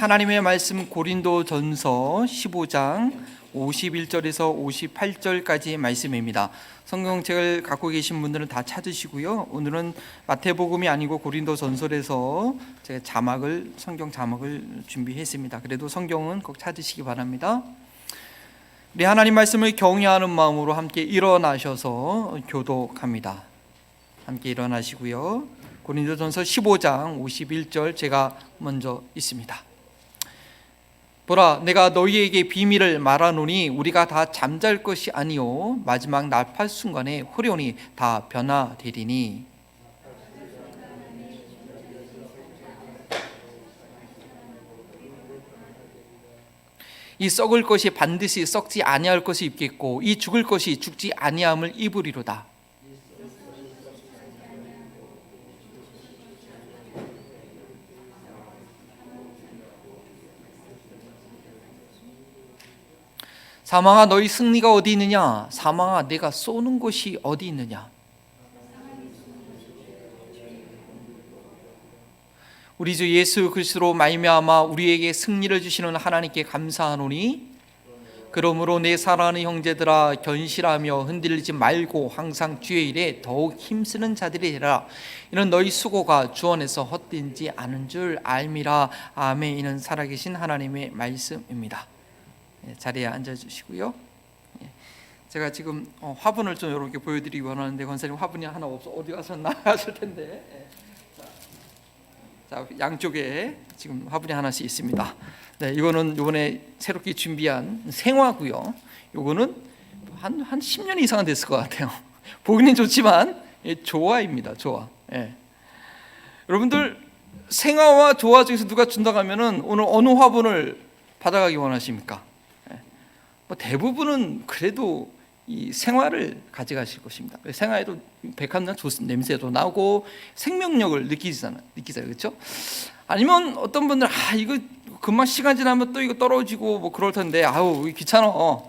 하나님의 말씀 고린도전서 15장 51절에서 58절까지의 말씀입니다. 성경책을 갖고 계신 분들은 다 찾으시고요. 오늘은 마태복음이 아니고 고린도전서에서 제가 성경 자막을 준비했습니다. 그래도 성경은 꼭 찾으시기 바랍니다. 우리 하나님 말씀을 경외하는 마음으로 함께 일어나셔서 교독합니다. 함께 일어나시고요. 고린도전서 15장 51절 제가 먼저 읽습니다. 보라, 내가 너희에게 비밀을 말하노니 우리가 다 잠잘 것이 아니요 마지막 날팔 순간에 호련히 다 변화되리니. 이 썩을 것이 반드시 썩지 아니할 것이 입겠고 이 죽을 것이 죽지 아니함을 입으리로다. 사망아, 너희 승리가 어디 있느냐? 사망아, 내가 쏘는 곳이 어디 있느냐? 우리 주 예수 그리스도로 말미암아 우리에게 승리를 주시는 하나님께 감사하노니, 그러므로 내 사랑하는 형제들아, 견실하며 흔들리지 말고 항상 주의 일에 더욱 힘쓰는 자들이 되라. 이는 너희 수고가 주 안에서 헛되지 않은 줄 알미라. 아멘. 이는 살아계신 하나님의 말씀입니다. 자리에 앉아주시고요. 제가 지금 화분을 좀 이렇게 보여드리기 원하는데 권사님 화분이 하나 없어 어디 가서 나갔을 텐데. 자, 양쪽에 지금 화분이 하나씩 있습니다. 네, 이거는 이번에 새롭게 준비한 생화고요. 이거는 한 10년 이상은 됐을 것 같아요. 보기는 좋지만 조화입니다. 조화. 여러분들 생화와 조화 중에서 누가 준다고 하면은 오늘 어느 화분을 받아가기 원하십니까? 대부분은 그래도 이 생화를 가져가실 것입니다. 생화에도 백합나 냄새도 나고 생명력을 느끼잖아요, 그렇죠? 아니면 어떤 분들 이거 금방 시간 지나면 또 이거 떨어지고 뭐 그럴 텐데 귀찮으니까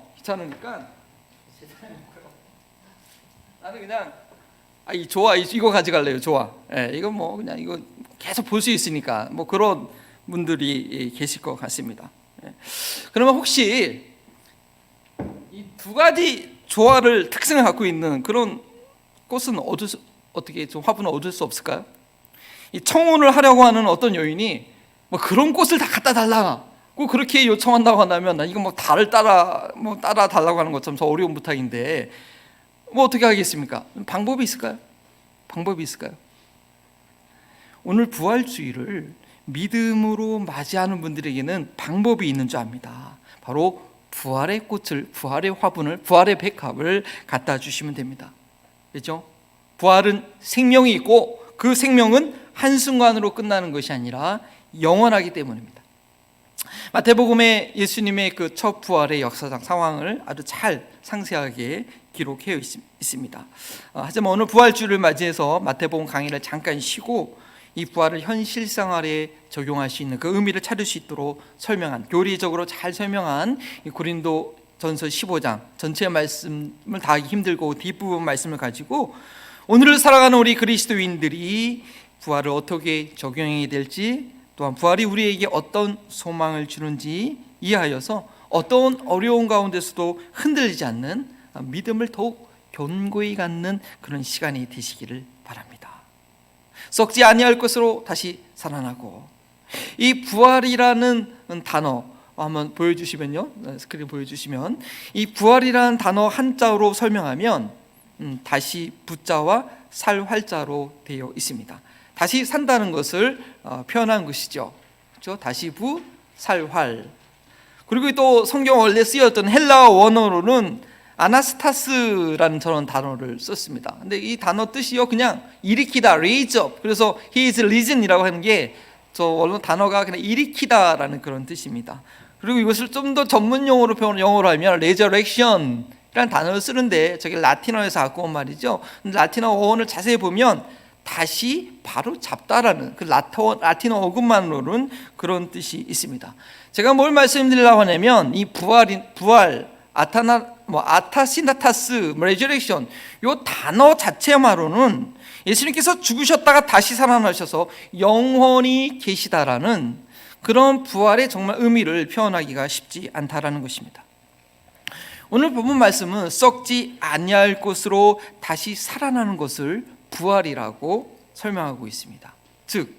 나는 그냥 이 좋아 이거 가져갈래요. 좋아. 이거 뭐 그냥 이거 계속 볼 수 있으니까 뭐 그런 분들이 계실 것 같습니다. 그러면 혹시 이 두 가지 조화를 특성을 갖고 있는 그런 꽃은 어떻게 좀 화분을 얻을 수 없을까요? 이 청혼을 하려고 하는 어떤 여인이 뭐 그런 꽃을 다 갖다 달라고 그렇게 요청한다고 한다면 난 이거 뭐 달을 따라 달라고 하는 것처럼 더 어려운 부탁인데 뭐 어떻게 하겠습니까? 방법이 있을까요? 오늘 부활주의를 믿음으로 맞이하는 분들에게는 방법이 있는 줄 압니다. 바로 부활의 꽃을, 부활의 화분을, 부활의 백합을 갖다 주시면 됩니다. 그렇죠? 부활은 생명이 있고 그 생명은 한순간으로 끝나는 것이 아니라 영원하기 때문입니다. 마태복음에 예수님의 그 첫 부활의 역사상 상황을 아주 잘 상세하게 기록해 있습니다. 하지만 오늘 부활주를 맞이해서 마태복음 강의를 잠깐 쉬고 이 부활을 현실 생활에 적용할 수 있는 그 의미를 찾을 수 있도록 설명한, 교리적으로 잘 설명한 고린도전서 15장 전체 말씀을 다 하기 힘들고 뒷부분 말씀을 가지고 오늘을 살아가는 우리 그리스도인들이 부활을 어떻게 적용해야 될지, 또한 부활이 우리에게 어떤 소망을 주는지 이해하여서 어떤 어려운 가운데서도 흔들리지 않는 믿음을 더욱 견고히 갖는 그런 시간이 되시기를 바랍니다. 썩지 아니할 것으로 다시 살아나고, 이 부활이라는 단어 한번 보여주시면요, 스크린 보여주시면 이 부활이라는 단어 한자로 설명하면 다시 부자와 살 활자로 되어 있습니다. 다시 산다는 것을 표현한 것이죠. 그렇죠? 다시 부, 살, 활. 그리고 또 성경 원래 쓰였던 헬라어 원어로는 아나스타스라는 저런 단어를 썼습니다. 근데 이 단어 뜻이요 그냥 일으키다, raise up. 그래서 he is risen이라고 하는 게 저 원래 단어가 그냥 일으키다라는 그런 뜻입니다. 그리고 이것을 좀 더 전문 용어로 영어로 하면 resurrection이라는 단어를 쓰는데 저게 라틴어에서 갖고 온 말이죠. 라틴어 어원을 자세히 보면 다시 바로 잡다라는 그 라틴어 어근만으로는 그런 뜻이 있습니다. 제가 뭘 말씀드리려고 하냐면 이 부활 아타시나타스, 레저렉션 이 단어 자체만으로는 예수님께서 죽으셨다가 다시 살아나셔서 영원히 계시다라는 그런 부활의 정말 의미를 표현하기가 쉽지 않다라는 것입니다. 오늘 본문 말씀은 썩지 아니할 것으로 다시 살아나는 것을 부활이라고 설명하고 있습니다. 즉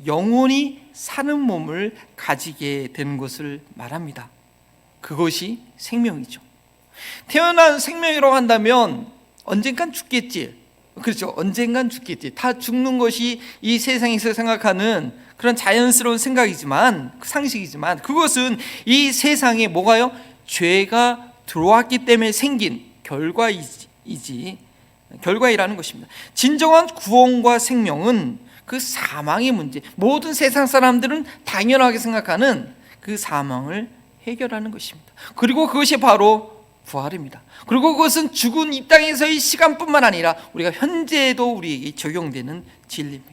영원히 사는 몸을 가지게 되는 것을 말합니다. 그것이 생명이죠. 태어난 생명이라고 한다면 언젠간 죽겠지. 그렇죠. 언젠간 죽겠지. 다 죽는 것이 이 세상에서 생각하는 그런 자연스러운 생각이지만, 상식이지만, 그것은 이 세상에 뭐가요? 죄가 들어왔기 때문에 생긴 결과이라는 것입니다. 진정한 구원과 생명은 그 사망의 문제, 모든 세상 사람들은 당연하게 생각하는 그 사망을 해결하는 것입니다. 그리고 그것이 바로 부활입니다. 그리고 그것은 죽은 이 땅에서의 시간뿐만 아니라 우리가 현재에도 우리에게 적용되는 진리입니다.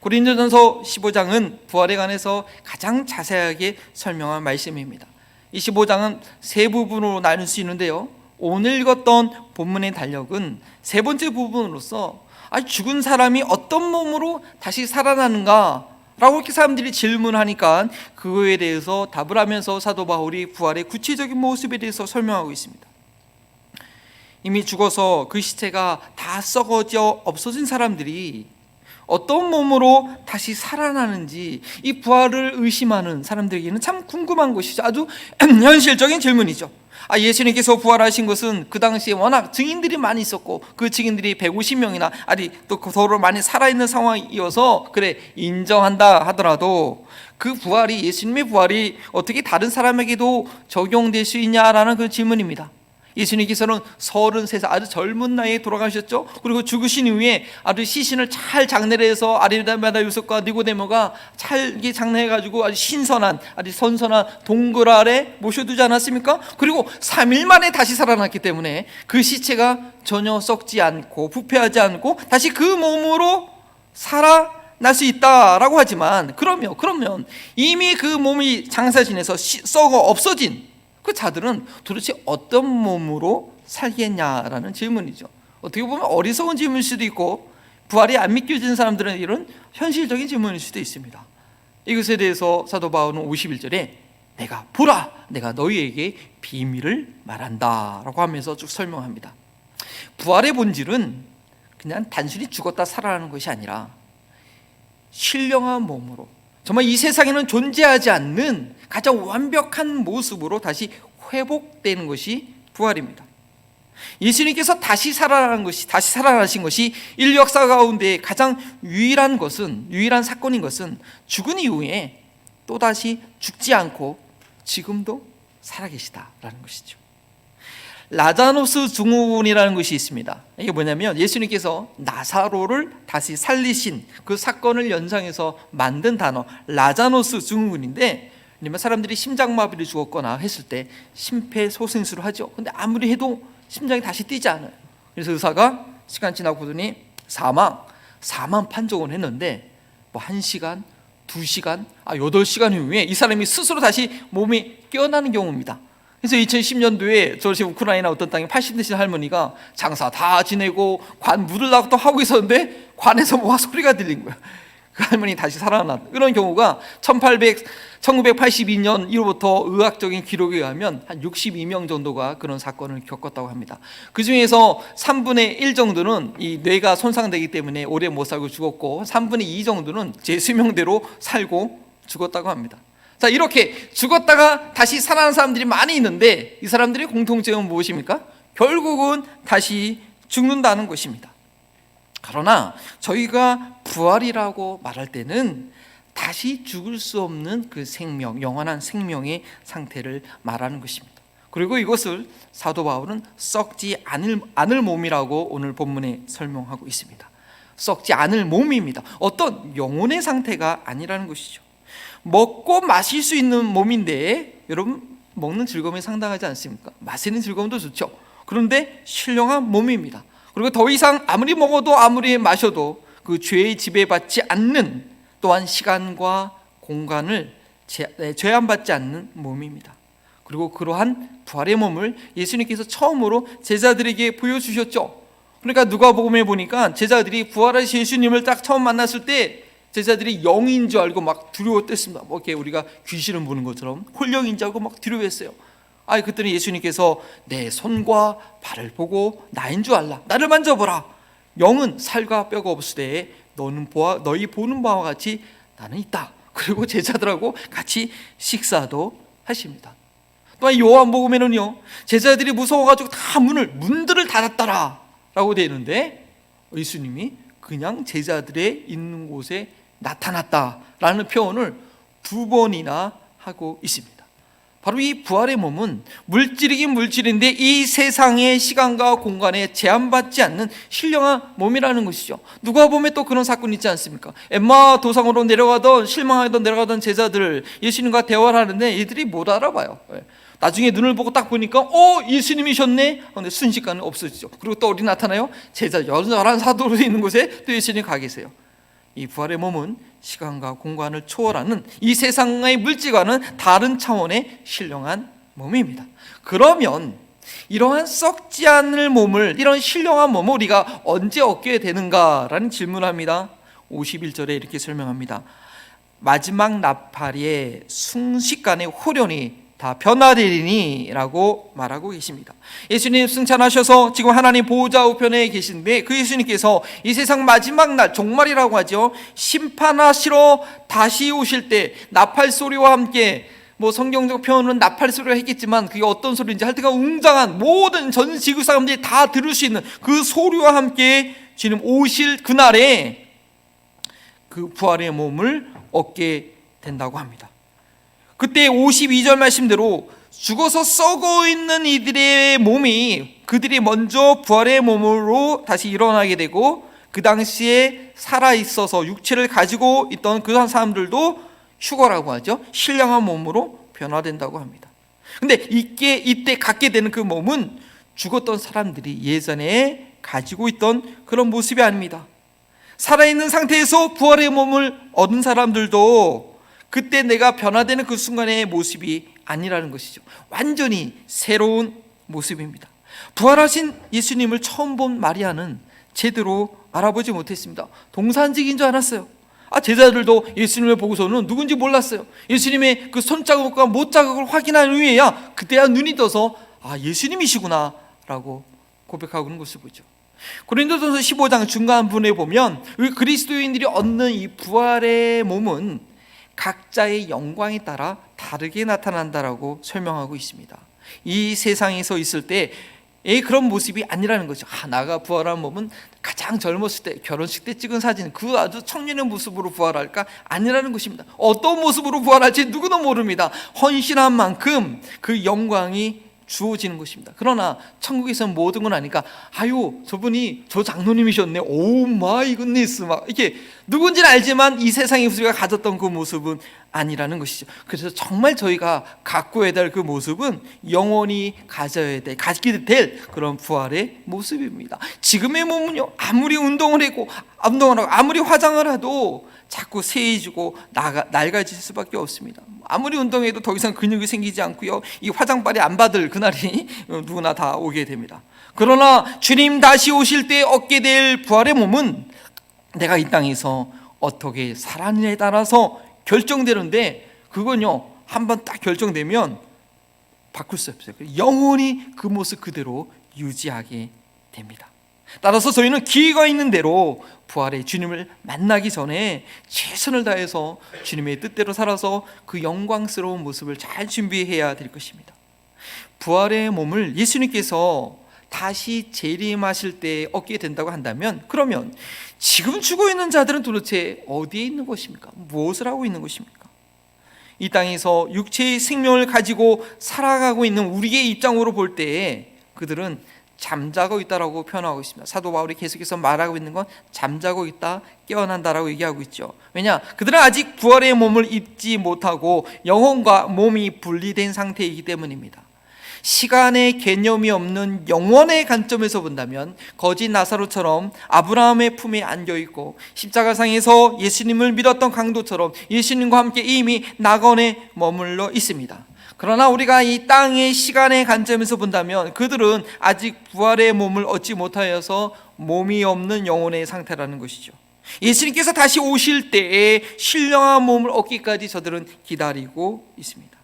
고린도전서 15장은 부활에 관해서 가장 자세하게 설명한 말씀입니다. 이 15장은 세 부분으로 나눌 수 있는데요, 오늘 읽었던 본문의 달력은 세 번째 부분으로서 죽은 사람이 어떤 몸으로 다시 살아나는가 라고 이렇게 사람들이 질문하니까 그거에 대해서 답을 하면서 사도 바울이 부활의 구체적인 모습에 대해서 설명하고 있습니다. 이미 죽어서 그 시체가 다 썩어져 없어진 사람들이 어떤 몸으로 다시 살아나는지, 이 부활을 의심하는 사람들에게는 참 궁금한 것이죠. 아주 현실적인 질문이죠. 예수님께서 부활하신 것은 그 당시에 워낙 증인들이 많이 있었고, 그 증인들이 150명이나 또 더러 많이 살아있는 상황이어서 그래 인정한다 하더라도 그 부활이, 예수님의 부활이 어떻게 다른 사람에게도 적용될 수 있냐라는 그 질문입니다. 예수님께서는 33살 아주 젊은 나이에 돌아가셨죠. 그리고 죽으신 이후에 아주 시신을 잘 장례를 해서 아리마다 요셉과 니고데모가 잘 장례해가지고 아주 신선한, 아주 선선한 동굴 아래 모셔두지 않았습니까? 그리고 3일 만에 다시 살아났기 때문에 그 시체가 전혀 썩지 않고 부패하지 않고 다시 그 몸으로 살아날 수 있다라고 하지만, 그러면 이미 그 몸이 장사 지내서 썩어 없어진 그 자들은 도대체 어떤 몸으로 살겠냐라는 질문이죠. 어떻게 보면 어리석은 질문일 수도 있고, 부활이 안 믿겨지는 사람들은 이런 현실적인 질문일 수도 있습니다. 이것에 대해서 사도 바울은 51절에 내가 너희에게 비밀을 말한다 라고 하면서 쭉 설명합니다. 부활의 본질은 그냥 단순히 죽었다 살아나는 것이 아니라 신령한 몸으로, 정말 이 세상에는 존재하지 않는 가장 완벽한 모습으로 다시 회복되는 것이 부활입니다. 예수님께서 다시 살아나신 것이 인류 역사 가운데 가장 유일한 사건인 것은 죽은 이후에 또다시 죽지 않고 지금도 살아계시다라는 것이죠. 라자노스 증후군이라는 것이 있습니다. 이게 뭐냐면 예수님께서 나사로를 다시 살리신 그 사건을 연상해서 만든 단어 라자노스 증후군인데, 사람들이 심장마비를 죽었거나 했을 때 심폐소생술을 하죠. 근데 아무리 해도 심장이 다시 뛰지 않아요. 그래서 의사가 시간 지나고 보더니 사망 판정을 했는데 1시간, 2시간, 8시간 후에 이 사람이 스스로 다시 몸이 깨어나는 경우입니다. 그래서 2010년도에 저시 우크라이나 어떤 땅에 80대신 할머니가 장사 다 지내고 관 묻으려고 또 하고 있었는데 관에서 뭐가 소리가 들린 거예요. 그 할머니 다시 살아난 그런 경우가 1982년 이후부터 의학적인 기록에 의하면 한 62명 정도가 그런 사건을 겪었다고 합니다. 그 중에서 3분의 1 정도는 이 뇌가 손상되기 때문에 오래 못 살고 죽었고, 3분의 2 정도는 제 수명대로 살고 죽었다고 합니다. 자, 이렇게 죽었다가 다시 살아난 사람들이 많이 있는데, 이 사람들의 공통점은 무엇입니까? 결국은 다시 죽는다는 것입니다. 그러나 저희가 부활이라고 말할 때는 다시 죽을 수 없는 그 생명, 영원한 생명의 상태를 말하는 것입니다. 그리고 이것을 사도 바울은 썩지 않을 몸이라고 오늘 본문에 설명하고 있습니다. 썩지 않을 몸입니다. 어떤 영혼의 상태가 아니라는 것이죠. 먹고 마실 수 있는 몸인데, 여러분 먹는 즐거움이 상당하지 않습니까? 마시는 즐거움도 좋죠. 그런데 신령한 몸입니다. 그리고 더 이상 아무리 먹어도 아무리 마셔도 그 죄의 지배받지 않는, 또한 시간과 공간을 제한받지 않는 몸입니다. 그리고 그러한 부활의 몸을 예수님께서 처음으로 제자들에게 보여주셨죠. 그러니까 누가복음에 보니까 제자들이 부활하신 예수님을 딱 처음 만났을 때 제자들이 영인 줄 알고 막 두려워 뗐습니다. 뭐 이렇게 우리가 귀신을 보는 것처럼 홀령인 줄 알고 막 두려워했어요. 그랬더니 예수님께서 내 손과 발을 보고 나인 줄 알라. 나를 만져보라. 영은 살과 뼈가 없으되 너희 보는 바와 같이 나는 있다. 그리고 제자들하고 같이 식사도 하십니다. 또한 요한복음에는요, 제자들이 무서워가지고 다 문들을 닫았더라 라고 되어 있는데, 예수님이 그냥 제자들의 있는 곳에 나타났다라는 표현을 2번이나 하고 있습니다. 바로 이 부활의 몸은 물질이긴 물질인데 이 세상의 시간과 공간에 제한받지 않는 신령한 몸이라는 것이죠. 누가복음에 또 그런 사건이 있지 않습니까? 엠마 도상으로 실망하던 내려가던 제자들 예수님과 대화를 하는데 얘들이 못 알아봐요. 나중에 눈을 보고 딱 보니까 예수님이셨네. 근데 순식간에 없어지죠. 그리고 또 어디 나타나요? 제자 11사도로 있는 곳에 또 예수님이 가 계세요. 이 부활의 몸은 시간과 공간을 초월하는 이 세상의 물질과는 다른 차원의 신령한 몸입니다. 그러면 이러한 썩지 않을 몸을, 이런 신령한 몸을 우리가 언제 얻게 되는가라는 질문을 합니다. 51절에 이렇게 설명합니다. 마지막 나팔의 순식간에 호련히 다 변화되리니 라고 말하고 계십니다. 예수님 승천하셔서 지금 하나님 보호자 우편에 계신데 그 예수님께서 이 세상 마지막 날, 종말이라고 하죠, 심판하시러 다시 오실 때 나팔 소리와 함께, 성경적 표현은 나팔 소리가 했겠지만 그게 어떤 소리인지 할 때가 웅장한 모든 전 지구 사람들이 다 들을 수 있는 그 소리와 함께 주님 오실 그날에 그 부활의 몸을 얻게 된다고 합니다. 그때 52절 말씀대로 죽어서 썩어 있는 이들의 몸이 그들이 먼저 부활의 몸으로 다시 일어나게 되고, 그 당시에 살아있어서 육체를 가지고 있던 그 사람들도 휴거라고 하죠, 신령한 몸으로 변화된다고 합니다. 근데 이때 갖게 되는 그 몸은 죽었던 사람들이 예전에 가지고 있던 그런 모습이 아닙니다. 살아있는 상태에서 부활의 몸을 얻은 사람들도 그때 내가 변화되는 그 순간의 모습이 아니라는 것이죠. 완전히 새로운 모습입니다. 부활하신 예수님을 처음 본 마리아는 제대로 알아보지 못했습니다. 동산직인 줄 알았어요. 제자들도 예수님을 보고서는 누군지 몰랐어요. 예수님의 그 손자국과 못자국을 확인한 후에야 그때야 눈이 떠서 예수님이시구나 라고 고백하고 있는 것을 보죠. 고린도전서 15장 중간부분에 보면 그리스도인들이 얻는 이 부활의 몸은 각자의 영광에 따라 다르게 나타난다라고 설명하고 있습니다. 이 세상에서 있을 때의 그런 모습이 아니라는 거죠. 나가 부활한 몸은 가장 젊었을 때, 결혼식 때 찍은 사진, 그 아주 청년의 모습으로 부활할까? 아니라는 것입니다. 어떤 모습으로 부활할지 누구도 모릅니다. 헌신한 만큼 그 영광이 주어지는 것입니다. 그러나 천국에서는 모든 건 아니까 저분이 저 장로님이셨네, 오 마이 굿니스, 막 이렇게 누군지는 알지만 이 세상의 우리가 가졌던 그 모습은 아니라는 것이죠. 그래서 정말 저희가 갖고야 될 그 모습은 영원히 가지게 될 그런 부활의 모습입니다. 지금의 몸은요, 아무리 운동을 하고 아무리 화장을 해도 자꾸 세해지고 낡아질 수밖에 없습니다. 아무리 운동해도 더 이상 근육이 생기지 않고요, 이 화장빨이 안 받을 그날이 누구나 다 오게 됩니다. 그러나 주님 다시 오실 때 얻게 될 부활의 몸은 내가 이 땅에서 어떻게 살았느냐에 따라서 결정되는데, 그건요 한번 딱 결정되면 바꿀 수 없어요. 영원히 그 모습 그대로 유지하게 됩니다. 따라서 저희는 기회가 있는 대로 부활의 주님을 만나기 전에 최선을 다해서 주님의 뜻대로 살아서 그 영광스러운 모습을 잘 준비해야 될 것입니다. 부활의 몸을 예수님께서 다시 재림하실 때 얻게 된다고 한다면, 그러면 지금 죽어 있는 자들은 도대체 어디에 있는 것입니까? 무엇을 하고 있는 것입니까? 이 땅에서 육체의 생명을 가지고 살아가고 있는 우리의 입장으로 볼 때에 그들은 잠자고 있다라고 표현하고 있습니다. 사도 바울이 계속해서 말하고 있는 건 잠자고 있다, 깨어난다라고 얘기하고 있죠. 왜냐? 그들은 아직 부활의 몸을 입지 못하고 영혼과 몸이 분리된 상태이기 때문입니다. 시간의 개념이 없는 영원의 관점에서 본다면 거짓 나사로처럼 아브라함의 품에 안겨있고 십자가상에서 예수님을 믿었던 강도처럼 예수님과 함께 이미 낙원에 머물러 있습니다. 그러나 우리가 이 땅의 시간의 관점에서 본다면 그들은 아직 부활의 몸을 얻지 못하여서 몸이 없는 영혼의 상태라는 것이죠. 예수님께서 다시 오실 때에 신령한 몸을 얻기까지 저들은 기다리고 있습니다.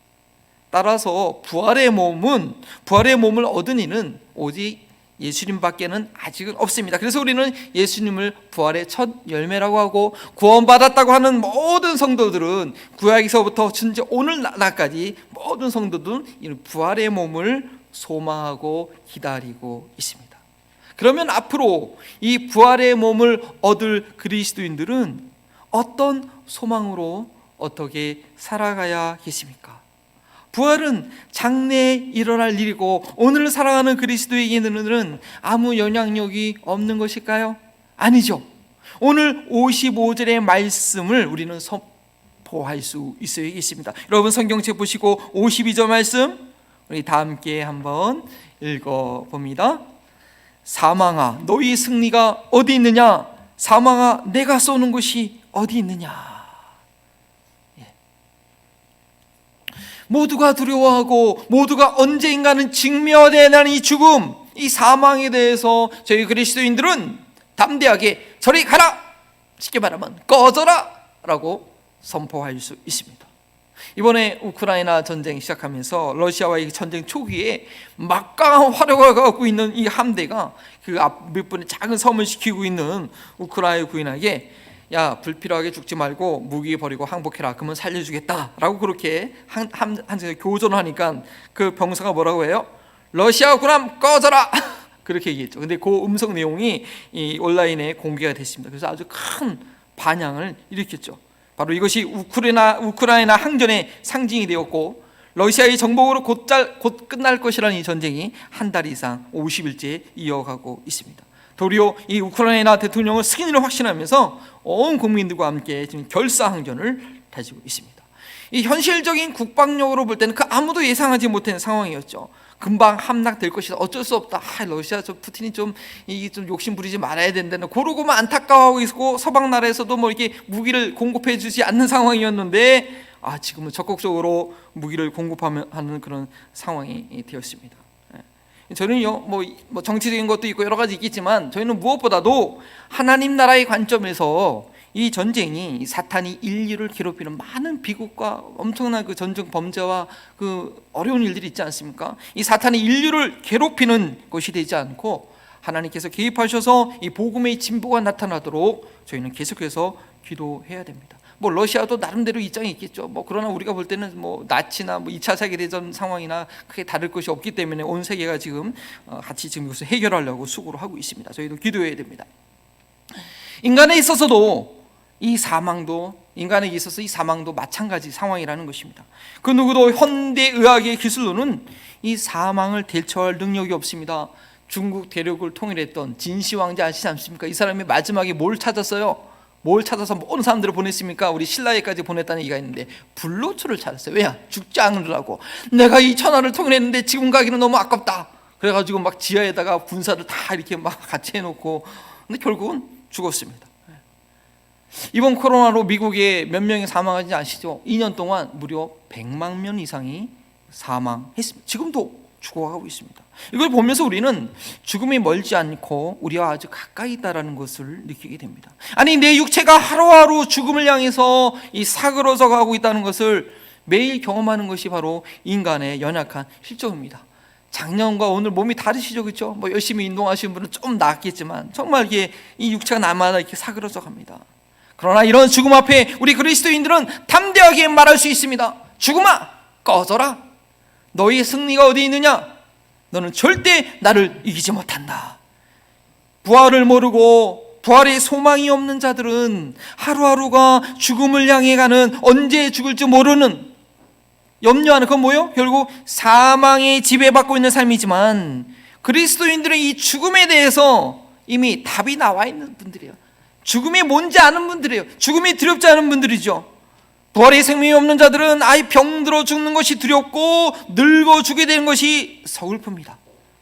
따라서 부활의 몸을 얻은 이는 오직 예수님밖에는 아직은 없습니다. 그래서 우리는 예수님을 부활의 첫 열매라고 하고, 구원받았다고 하는 모든 성도들은 구약에서부터 진짜 오늘날까지 모든 성도들은 이 부활의 몸을 소망하고 기다리고 있습니다. 그러면 앞으로 이 부활의 몸을 얻을 그리스도인들은 어떤 소망으로 어떻게 살아가야겠습니까? 부활은 장래에 일어날 일이고 오늘 살아가는 그리스도에게는 아무 영향력이 없는 것일까요? 아니죠. 오늘 55절의 말씀을 우리는 선포할 수 있어야겠습니다. 여러분 성경책 보시고 52절 말씀 우리 다 함께 한번 읽어봅니다. 사망아 너희 승리가 어디 있느냐? 사망아 내가 쏘는 곳이 어디 있느냐? 모두가 두려워하고 모두가 언젠가는 직면해야 하는 이 죽음, 이 사망에 대해서 저희 그리스도인들은 담대하게 저리 가라, 쉽게 말하면 꺼져라 라고 선포할 수 있습니다. 이번에 우크라이나 전쟁 시작하면서 러시아와의 전쟁 초기에 막강한 화력을 갖고 있는 이 함대가 그 앞 몇 분의 작은 섬을 지키고 있는 우크라이나 군인에게 야 불필요하게 죽지 말고 무기 버리고 항복해라, 그러면 살려주겠다 라고 그렇게 한에서 교전을 하니까 그 병사가 뭐라고 해요? 러시아 군함 꺼져라 그렇게 얘기했죠. 근데 그 음성 내용이 이 온라인에 공개가 됐습니다. 그래서 아주 큰 반향을 일으켰죠. 바로 이것이 우크라이나 항전의 상징이 되었고, 러시아의 정복으로 곧 끝날 것이라는 이 전쟁이 한 달 이상 50일째 이어가고 있습니다. 도리어 이 우크라이나 대통령은 승리를 확신하면서 온 국민들과 함께 지금 결사항전을 다지고 있습니다. 이 현실적인 국방력으로 볼 때는 그 아무도 예상하지 못한 상황이었죠. 금방 함락될 것이다. 어쩔 수 없다. 러시아 푸틴이 좀 욕심 부리지 말아야 된다는 그러고만 안타까워하고 있고, 서방 나라에서도 뭐 이렇게 무기를 공급해 주지 않는 상황이었는데 지금은 적극적으로 무기를 공급하는 그런 상황이 되었습니다. 저는요 뭐 정치적인 것도 있고 여러 가지 있겠지만 저희는 무엇보다도 하나님 나라의 관점에서 이 전쟁이 사탄이 인류를 괴롭히는 많은 비극과 엄청난 그 전쟁 범죄와 그 어려운 일들이 있지 않습니까? 이 사탄이 인류를 괴롭히는 것이 되지 않고 하나님께서 개입하셔서 이 복음의 진보가 나타나도록 저희는 계속해서 기도해야 됩니다. 뭐 러시아도 나름대로 입장이 있겠죠. 그러나 우리가 볼 때는 나치나 2차 세계대전 상황이나 크게 다를 것이 없기 때문에 온 세계가 지금 같이 지금 이것을 해결하려고 수고를 하고 있습니다. 저희도 기도해야 됩니다. 인간에 있어서도 이 사망도 마찬가지 상황이라는 것입니다. 그 누구도 현대 의학의 기술로는 이 사망을 대처할 능력이 없습니다. 중국 대륙을 통일했던 진시 왕자 아시지 않습니까? 이 사람이 마지막에 뭘 찾았어요? 뭘 찾아서 모든 사람들을 보냈습니까? 우리 신라에까지 보냈다는 얘기가 있는데 불로초를 찾았어요. 왜냐? 죽지 않으려고. 내가 이 천하를 통일했는데 지금 가기는 너무 아깝다. 그래가지고 막 지하에다가 군사를 다 이렇게 막 같이 해놓고, 근데 결국은 죽었습니다. 이번 코로나로 미국에 몇 명이 사망하는지 아시죠? 2년 동안 무려 100만 명 이상이 사망했습니다. 지금도 죽어가고 있습니다. 이걸 보면서 우리는 죽음이 멀지 않고 우리와 아주 가까이 있다는 것을 느끼게 됩니다. 아니 내 육체가 하루하루 죽음을 향해서 이 사그러져 가고 있다는 것을 매일 경험하는 것이 바로 인간의 연약한 실정입니다. 작년과 오늘 몸이 다르시죠, 그렇죠? 열심히 운동하시는 분은 좀 낫겠지만 정말 이게 이 육체가 날마다 이렇게 사그러져 갑니다. 그러나 이런 죽음 앞에 우리 그리스도인들은 담대하게 말할 수 있습니다. 죽음아 꺼져라. 너희의 승리가 어디 있느냐? 너는 절대 나를 이기지 못한다. 부활을 모르고 부활의 소망이 없는 자들은 하루하루가 죽음을 향해 가는, 언제 죽을지 모르는, 염려하는, 그건 뭐예요? 결국 사망의 지배받고 있는 삶이지만 그리스도인들의 이 죽음에 대해서 이미 답이 나와 있는 분들이에요. 죽음이 뭔지 아는 분들이에요. 죽음이 두렵지 않은 분들이죠. 부활의 생명이 없는 자들은 아예 병들어 죽는 것이 두렵고 늙어 죽게 되는 것이 서글픕니다.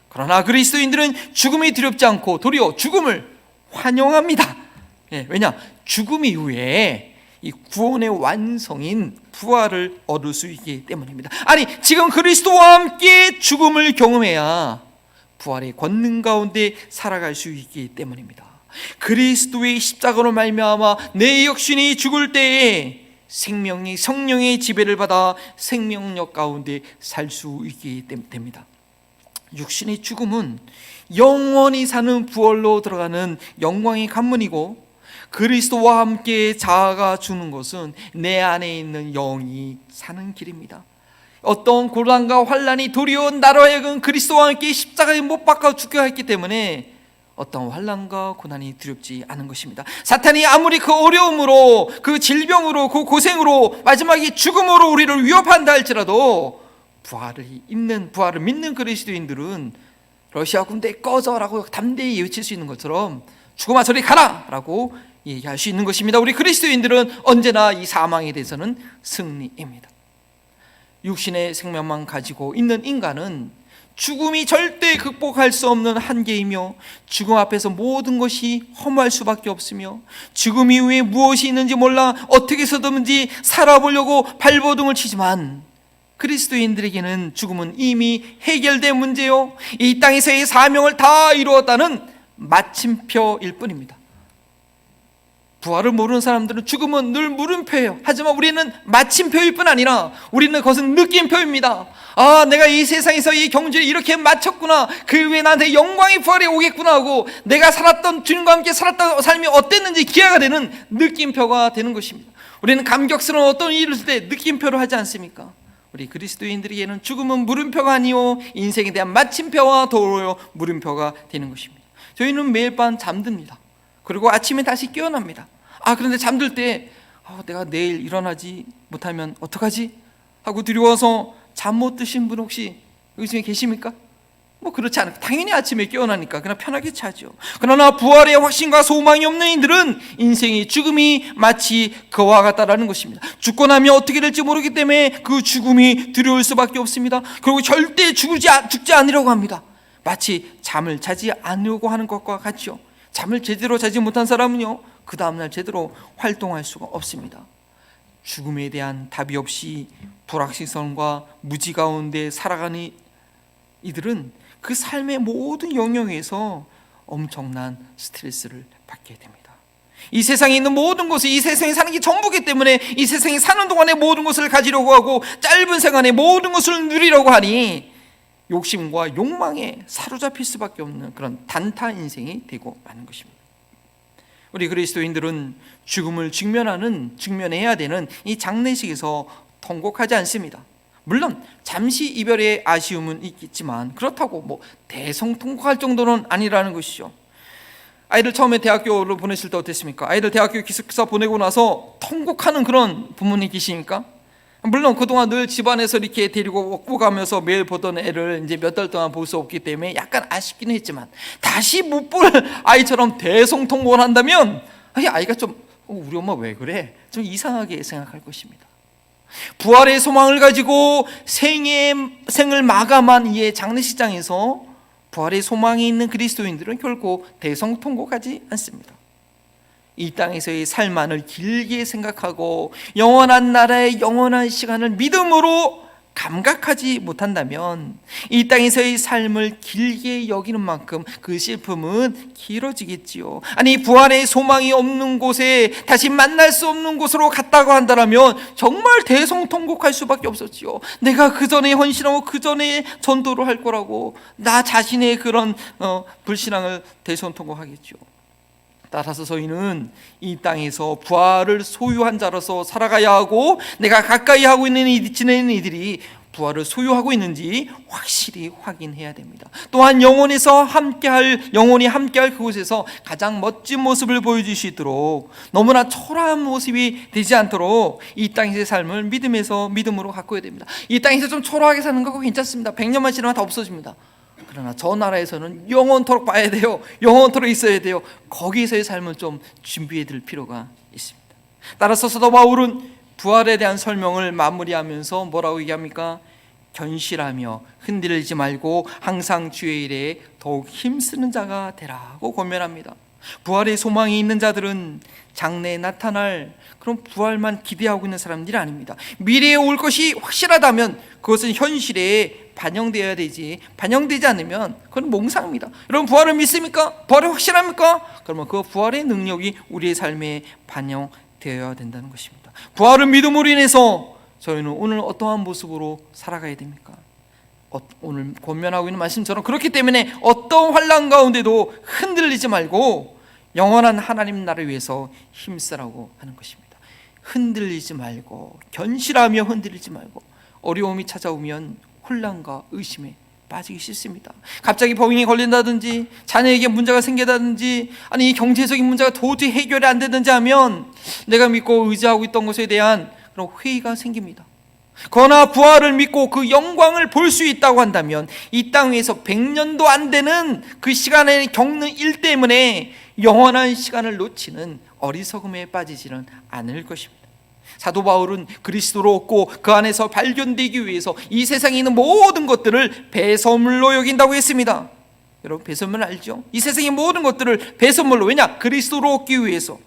그러나 그리스도인들은 죽음이 두렵지 않고 도리어 죽음을 환영합니다. 왜냐? 죽음 이후에 이 구원의 완성인 부활을 얻을 수 있기 때문입니다. 아니 지금 그리스도와 함께 죽음을 경험해야 부활의 권능 가운데 살아갈 수 있기 때문입니다. 그리스도의 십자가로 말미암아 내 육신이 죽을 때에 생명이 성령의 지배를 받아 생명력 가운데 살 수 있게 됩니다. 육신의 죽음은 영원히 사는 부활로 들어가는 영광의 관문이고, 그리스도와 함께 자아가 죽는 것은 내 안에 있는 영이 사는 길입니다. 어떤 고난과 환난이 도리어 나로 하여금 그리스도와 함께 십자가에 못 박아 죽게 했기 때문에 어떤 환난과 고난이 두렵지 않은 것입니다. 사탄이 아무리 그 어려움으로, 그 질병으로, 그 고생으로, 마지막에 죽음으로 우리를 위협한다 할지라도 부활을 믿는 그리스도인들은 러시아 군대 꺼져라고 담대히 외칠 수 있는 것처럼 죽음아 저리 가라 라고 얘기할 수 있는 것입니다. 우리 그리스도인들은 언제나 이 사망에 대해서는 승리입니다. 육신의 생명만 가지고 있는 인간은 죽음이 절대 극복할 수 없는 한계이며, 죽음 앞에서 모든 것이 허무할 수밖에 없으며, 죽음 이후에 무엇이 있는지 몰라 어떻게 해서든지 살아보려고 발버둥을 치지만, 그리스도인들에게는 죽음은 이미 해결된 문제요, 이 땅에서의 사명을 다 이루었다는 마침표일 뿐입니다. 부활을 모르는 사람들은 죽음은 늘 물음표예요. 하지만 우리는 마침표일 뿐 아니라 우리는 그것은 느낌표입니다. 아, 내가 이 세상에서 이 경주를 이렇게 마쳤구나, 그 후에 나한테 영광의 부활이 오겠구나 하고 내가 살았던, 주님과 함께 살았던 삶이 어땠는지 기회가 되는 느낌표가 되는 것입니다. 우리는 감격스러운 어떤 일을 했을 때 느낌표를 하지 않습니까? 우리 그리스도인들에게는 죽음은 물음표가 아니요 인생에 대한 마침표와 도로요 물음표가 되는 것입니다. 저희는 매일 밤 잠듭니다. 그리고 아침에 다시 깨어납니다. 그런데 잠들 때 내가 내일 일어나지 못하면 어떡하지? 하고 두려워서 잠 못 드신 분 혹시 여기 중에 계십니까? 그렇지 않아요. 당연히 아침에 깨어나니까 그냥 편하게 자죠. 그러나 부활의 확신과 소망이 없는 이들은 인생의 죽음이 마치 그와 같다라는 것입니다. 죽고 나면 어떻게 될지 모르기 때문에 그 죽음이 두려울 수밖에 없습니다. 그리고 절대 죽지 않으려고 합니다. 마치 잠을 자지 않으려고 하는 것과 같죠. 잠을 제대로 자지 못한 사람은요, 그 다음날 제대로 활동할 수가 없습니다. 죽음에 대한 답이 없이 불확실성과 무지 가운데 살아가는 이들은 그 삶의 모든 영역에서 엄청난 스트레스를 받게 됩니다. 이 세상에 있는 모든 것을, 이 세상에 사는 게 전부기 때문에 이 세상에 사는 동안에 모든 것을 가지려고 하고 짧은 생활에 모든 것을 누리려고 하니 욕심과 욕망에 사로잡힐 수밖에 없는 그런 단타 인생이 되고 마는 것입니다. 우리 그리스도인들은 죽음을 직면해야 되는 이 장례식에서 통곡하지 않습니다. 물론 잠시 이별의 아쉬움은 있겠지만 그렇다고 대성통곡할 정도는 아니라는 것이죠. 아이들 처음에 대학교를 보내실 때 어땠습니까? 아이들 대학교 기숙사 보내고 나서 통곡하는 그런 부모님 계십니까? 물론 그동안 늘 집안에서 이렇게 데리고 가면서 매일 보던 애를 이제 몇 달 동안 볼 수 없기 때문에 약간 아쉽긴 했지만, 다시 못 볼 아이처럼 대성통곡을 한다면 아이가 좀 우리 엄마 왜 그래? 좀 이상하게 생각할 것입니다. 부활의 소망을 가지고 생을 마감한 이의 장례식장에서 부활의 소망이 있는 그리스도인들은 결코 대성통곡하지 않습니다. 이 땅에서의 삶만을 길게 생각하고 영원한 나라의 영원한 시간을 믿음으로 감각하지 못한다면 이 땅에서의 삶을 길게 여기는 만큼 그 슬픔은 길어지겠지요. 아니, 부활의 소망이 없는 곳에 다시 만날 수 없는 곳으로 갔다고 한다면 정말 대성통곡할 수밖에 없었지요. 내가 그 전에 헌신하고 그 전에 전도를 할 거라고 나 자신의 그런 불신앙을 대성통곡하겠죠. 따라서 저희는 이 땅에서 부활을 소유한 자로서 살아가야 하고, 내가 가까이 하고 있는 지내는 이들이 부활을 소유하고 있는지 확실히 확인해야 됩니다. 또한 영원히 함께할 그곳에서 가장 멋진 모습을 보여줄 수 있도록, 너무나 초라한 모습이 되지 않도록 이 땅에서의 삶을 믿음으로 가꿔야 됩니다. 이 땅에서 좀 초라하게 사는 거 괜찮습니다. 100년만 지나면 다 없어집니다. 그러나 저 나라에서는 영원토록 봐야 돼요. 영원토록 있어야 돼요. 거기서의 삶을 좀 준비해 둘 필요가 있습니다. 따라서 사도 바울은 부활에 대한 설명을 마무리하면서 뭐라고 얘기합니까? 견실하며 흔들리지 말고 항상 주의 일에 더욱 힘쓰는 자가 되라고 권면합니다. 부활의 소망이 있는 자들은 장래에 나타날 그런 부활만 기대하고 있는 사람들이 아닙니다. 미래에 올 것이 확실하다면 그것은 현실에 반영되어야 되지, 반영되지 않으면 그건 몽상입니다. 여러분, 부활을 믿습니까? 부활이 확실합니까? 그러면 그 부활의 능력이 우리의 삶에 반영되어야 된다는 것입니다. 부활을 믿음으로 인해서 저희는 오늘 어떠한 모습으로 살아가야 됩니까? 오늘 권면하고 있는 말씀처럼 그렇기 때문에 어떤 환난 가운데도 흔들리지 말고 영원한 하나님 나라를 위해서 힘쓰라고 하는 것입니다. 흔들리지 말고, 견실하며 흔들리지 말고, 어려움이 찾아오면 혼란과 의심에 빠지기 싫습니다. 갑자기 병이 걸린다든지, 자녀에게 문제가 생긴다든지, 아니 경제적인 문제가 도저히 해결이 안 되든지 하면 내가 믿고 의지하고 있던 것에 대한 그런 회의가 생깁니다. 그러나 부활을 믿고 그 영광을 볼 수 있다고 한다면 이 땅 위에서 100년도 안 되는 그 시간에 겪는 일 때문에 영원한 시간을 놓치는 어리석음에 빠지지는 않을 것입니다. 사도 바울은 그리스도로 얻고 그 안에서 발견되기 위해서 이 세상에 있는 모든 것들을 배설물로 여긴다고 했습니다. 여러분, 배설물 알죠? 이 세상의 모든 것들을 배설물로, 왜냐? 그리스도로 얻기 위해서.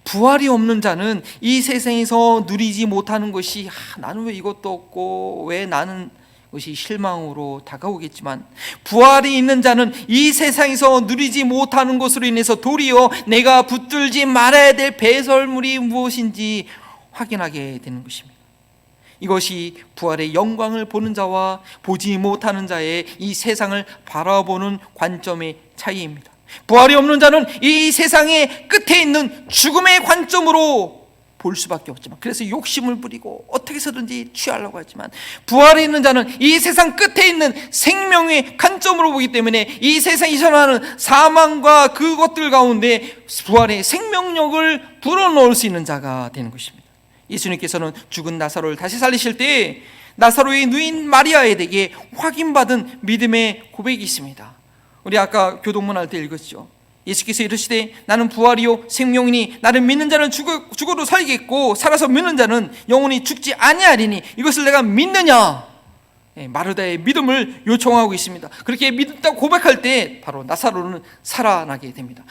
부활이 없는 자는 이 세상에서 누리지 못하는 것이 나는 왜 이것도 없고 왜 나는 것이 실망으로 다가오겠지만, 부활이 있는 자는 이 세상에서 누리지 못하는 것으로 인해서 도리어 내가 붙들지 말아야 될 배설물이 무엇인지 확인하게 되는 것입니다. 이것이 부활의 영광을 보는 자와 보지 못하는 자의 이 세상을 바라보는 관점의 차이입니다. 부활이 없는 자는 이 세상의 끝에 있는 죽음의 관점으로 볼 수밖에 없지만, 그래서 욕심을 부리고 어떻게 해서든지 취하려고 하지만, 부활이 있는 자는 이 세상 끝에 있는 생명의 관점으로 보기 때문에 이 세상이 전하는 사망과 그것들 가운데 부활의 생명력을 불어넣을 수 있는 자가 되는 것입니다. 예수님께서는 죽은 나사로를 다시 살리실 때 나사로의 누인 마리아에게 확인받은 믿음의 고백이 있습니다. 우리 아까 교동문 할 때 읽었죠. 예수께서 이르시되 나는 부활이요 생명이니 나를 믿는 자는 죽어도 살겠고 살아서 믿는 자는 영원히 죽지 아니하리니 이것을 내가 믿느냐? 마르다의 믿음을 요청하고 있습니다. 그렇게 믿었다고 고백할 때 바로 나사로는 살아나게 됩니다.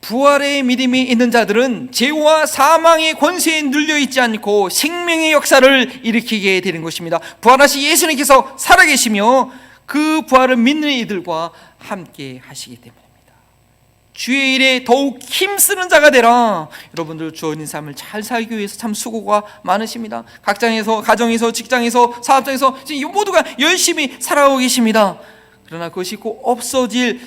부활의 믿음이 있는 자들은 죄와 사망의 권세에 눌려있지 않고 생명의 역사를 일으키게 되는 것입니다. 부활하신 예수님께서 살아계시며 그 부활을 믿는 이들과 함께 하시기 때문입니다. 주의 일에 더욱 힘쓰는 자가 되라. 여러분들 주어진 삶을 잘 살기 위해서 참 수고가 많으십니다. 각장에서, 가정에서, 직장에서, 사업장에서 지금 모두가 열심히 살아오고 계십니다. 그러나 그것이 꼭 써질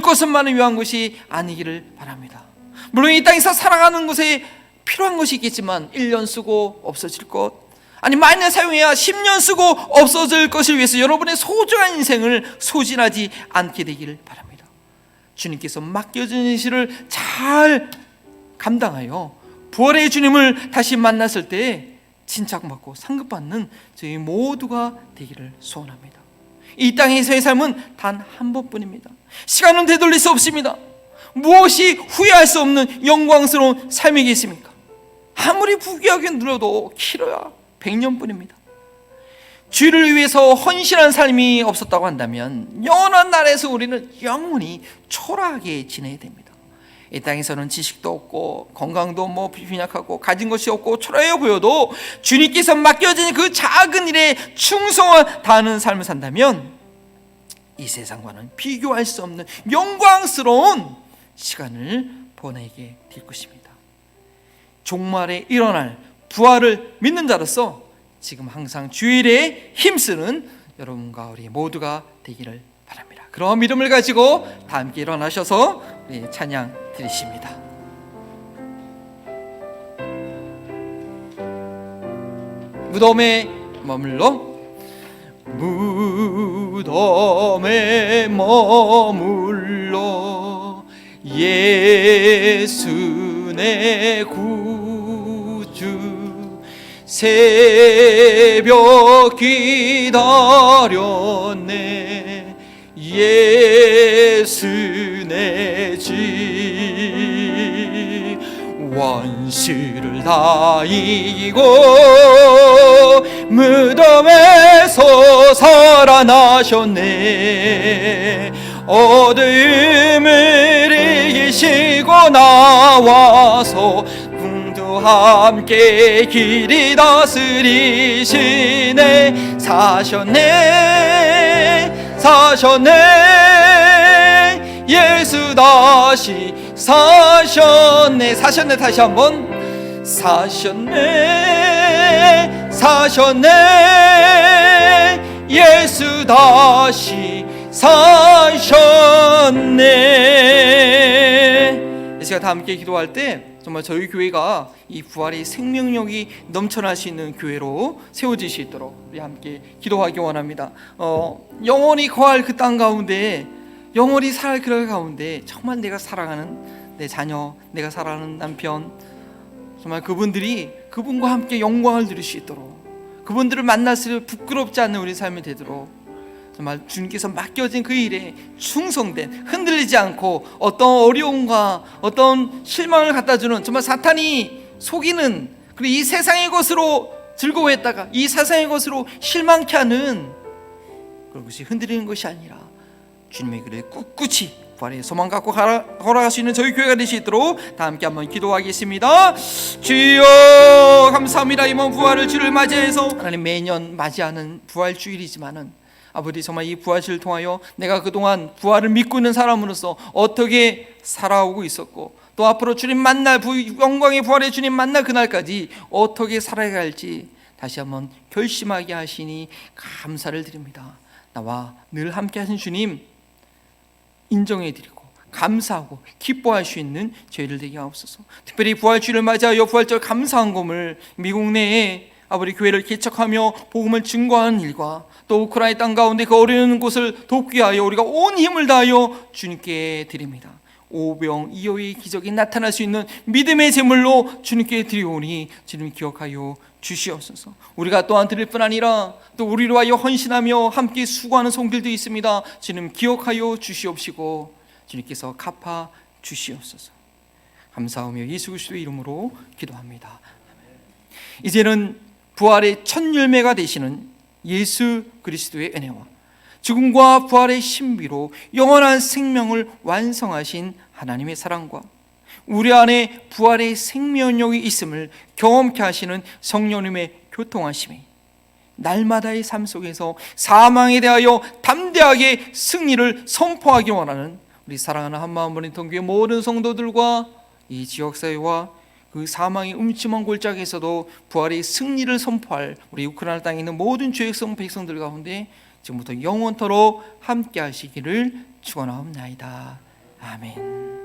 것만을 위한 것이 아니기를 바랍니다. 물론 이 땅에서 살아가는 것에 필요한 것이 있겠지만 1년 쓰고 없어질 것, 아니 만년 사용해야 10년 쓰고 없어질 것을 위해서 여러분의 소중한 인생을 소진하지 않게 되기를 바랍니다. 주님께서 맡겨진 일을 잘 감당하여 부활의 주님을 다시 만났을 때 칭찬받고 상급받는 저희 모두가 되기를 소원합니다. 이 땅에서의 삶은 단 한 번뿐입니다. 시간은 되돌릴 수 없습니다. 무엇이 후회할 수 없는 영광스러운 삶이겠습니까? 아무리 부귀하게 누려도 길어야 100년뿐입니다. 주를 위해서 헌신한 삶이 없었다고 한다면 영원한 나라에서 우리는 영원히 초라하게 지내야 됩니다. 이 땅에서는 지식도 없고 건강도 빈약하고 가진 것이 없고 초라해 보여도 주님께서 맡겨진 그 작은 일에 충성을 다하는 삶을 산다면 이 세상과는 비교할 수 없는 영광스러운 시간을 보내게 될 것입니다. 종말에 일어날 부활을 믿는 자로서 지금 항상 주일에 힘쓰는 여러분과 우리 모두가 되기를 바랍니다. 그런 믿음을 가지고 다 함께 일어나셔서 우리 찬양 드리십니다. 무덤에 머물러 예수 내 구주 새벽 기다렸네 예수 내 집 원수를 다 이기고 무덤에서 살아나셨네 어둠을 이기시고 나와서 함께 길이 다스리시네 사셨네 사셨네. 예수 다시 사셨네. 사셨네. 다시 한번. 사셨네. 사셨네. 예수 다시 사셨네. 제가 다 함께 기도할 때 정말 저희 교회가 이 부활의 생명력이 넘쳐날 수 있는 교회로 세워질 수 있도록 우리 함께 기도하기 원합니다. 영원히 거할 그 땅 가운데, 영원히 살 그 가운데 정말 내가 사랑하는 내 자녀, 내가 사랑하는 남편, 정말 그분과 함께 영광을 누릴 수 있도록, 그분들을 만났을 때 부끄럽지 않는 우리 삶이 되도록 정말 주님께서 맡겨진 그 일에 충성된, 흔들리지 않고 어떤 어려움과 어떤 실망을 갖다주는, 정말 사탄이 속이는, 그리고 이 세상의 것으로 즐거워했다가 이 세상의 것으로 실망케 하는 그런 것이 흔들리는 것이 아니라 주님의 길에 꿋꿋이 부활의 소망 갖고 걸어갈 수 있는 저희 교회가 될 수 있도록 다 함께 한번 기도하겠습니다. 주여 감사합니다. 이번 부활을 주를 맞이해서 하나님 매년 맞이하는 부활 주일이지만은 아버지, 정말 이 부활주를 통하여 내가 그동안 부활을 믿고 있는 사람으로서 어떻게 살아오고 있었고, 또 앞으로 주님 만날 영광의 부활의 주님 만날 그날까지 어떻게 살아야 할지 다시 한번 결심하게 하시니 감사를 드립니다. 나와 늘 함께 하신 주님 인정해드리고 감사하고 기뻐할 수 있는 저희를 되게 하옵소서. 특별히 부활주를 맞이하여 부활절 감사한 금을 미국 내에 아버지 교회를 개척하며 복음을 증거하는 일과 또 우크라이나 땅 가운데 그 어려운 곳을 돕기 위하여 우리가 온 힘을 다하여 주님께 드립니다. 오병이어의 기적이 나타날 수 있는 믿음의 제물로 주님께 드리오니 주님 기억하여 주시옵소서. 우리가 또한 드릴 뿐 아니라 또 우리를 위하여 헌신하며 함께 수고하는 손길도 있습니다. 주님 기억하여 주시옵시고 주님께서 갚아 주시옵소서. 감사하며 예수 그리스도의 이름으로 기도합니다. 이제는 부활의 첫 열매가 되시는 예수 그리스도의 은혜와 죽음과 부활의 신비로 영원한 생명을 완성하신 하나님의 사랑과 우리 안에 부활의 생명력이 있음을 경험케 하시는 성령님의 교통하심이 날마다의 삶 속에서 사망에 대하여 담대하게 승리를 선포하기 원하는 우리 사랑하는 한마음버린 통교회 모든 성도들과 이 지역사회와 그 사망의 음침한 골짜기에서도 부활의 승리를 선포할 우리 우크라이나 땅에 있는 모든 죄성 백성들 가운데 지금부터 영원토록 함께 하시기를 축원하옵나이다. 아멘.